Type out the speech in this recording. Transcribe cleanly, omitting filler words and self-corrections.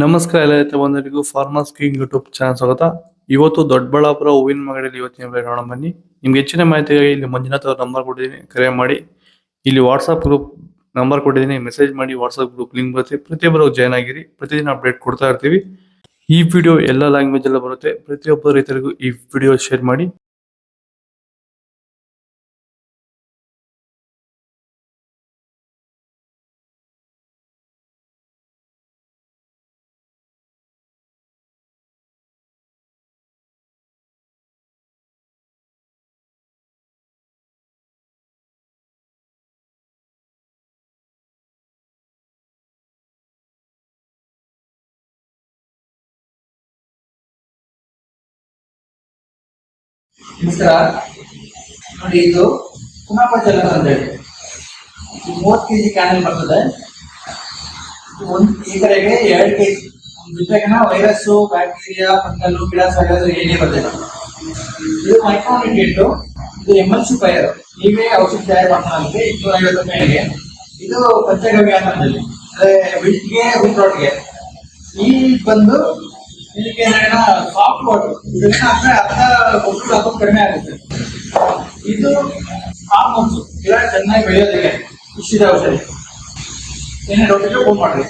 ನಮಸ್ಕಾರ ಎಲ್ಲ ರೈತ ಬಂಧುಗಳಿಗೂ ಫಾರ್ಮರ್ಸ್ ಕಿಂಗ್ ಯೂಟ್ಯೂಬ್ ಚಾನಲ್ ಸ್ವಾಗತ. ಇವತ್ತು ದೊಡ್ಡಬಳ್ಳಾಪುರ ಹೂವಿನ ಮಾರ್ಕೆಟಲ್ಲಿ ಇವತ್ತಿನ ಬೆಲೆ ನೋಡೋಣ ಬನ್ನಿ. ನಿಮ್ಗೆ ಹೆಚ್ಚಿನ ಮಾಹಿತಿಗಾಗಿ ಇಲ್ಲಿ ಮಂಜುನಾಥ್ ಅವ್ರ ನಂಬರ್ ಕೊಟ್ಟಿದ್ದೀನಿ, ಕರೆ ಮಾಡಿ. ಇಲ್ಲಿ ವಾಟ್ಸ್ಆಪ್ ಗ್ರೂಪ್ ನಂಬರ್ ಕೊಟ್ಟಿದ್ದೀನಿ, ಮೆಸೇಜ್ ಮಾಡಿ. ವಾಟ್ಸ್ಆಪ್ ಗ್ರೂಪ್ ಲಿಂಕ್ ಬರುತ್ತೆ, ಪ್ರತಿಯೊಬ್ಬರು ಜಾಯ್ನ್ ಆಗಿರಿ. ಪ್ರತಿದಿನ ಅಪ್ಡೇಟ್ ಕೊಡ್ತಾ ಇರ್ತೀವಿ. ಈ ವಿಡಿಯೋ ಎಲ್ಲ ಲ್ಯಾಂಗ್ವೇಜ್ ಎಲ್ಲ ಬರುತ್ತೆ. ಪ್ರತಿಯೊಬ್ಬ ರೈತರಿಗೂ ಈ ವಿಡಿಯೋ ಶೇರ್ ಮಾಡಿ. ನಮಸ್ಕಾರ. ನೋಡಿ, ಇದು ಕುಮಾಪಚಲ ಅಂತ ಹೇಳಿ 30 kg ಕ್ಯಾನಲ್ ಬರ್ತದೆ. ಒಂದು ಎಕರೆಗೆ 2 kg. ಜೊತೆಗಿನ ವೈರಸ್ಸು, ಬ್ಯಾಕ್ಟೀರಿಯಾ, ಫಂಗಲ್, ಗಿಡಾಸ್ ಏನೇ ಬರ್ತದೆ. ಇದು ಮೈಕ್ರೋನ್ಯೂಟ್ರಿಯೆಂಟ್. ಇದು ಎಮಲ್ಸಿಫೈಯರ್. ನೀವೇ ಔಷಧಿ ತಯಾರು ಮಾಡ್ತಾರೆ 250 ರೂಪಾಯಿಗೆ. ಇದು ಪಂಚಗವ್ಯ ಅಂತಂದಲ್ಲಿ, ವಿಟ್ಗೆ, ವಿಟ್ರೋಟ್ಗೆ. ಈ ಬಂದು ಇದಕ್ಕೆ ಸಾಫ್ಟ್ ವಾಟರ್, ಇದನ್ನ ಅರ್ಧ ಗೊಬ್ಬರ ಹಾಕೋದು ಕಡಿಮೆ ಆಗುತ್ತೆ. ಇದು ಹಾರ್ಮೋನ್ಸ್ ಗಿಡ ಚೆನ್ನಾಗಿ ಬೆಳೆಯೋದಿಲ್ಲ. ಇಷ್ಟಿದೆ ಔಷಧಿ. ಏನೇ ಡೌಟ್ ಇದ್ರೆ ಫೋನ್ ಮಾಡ್ರಿ.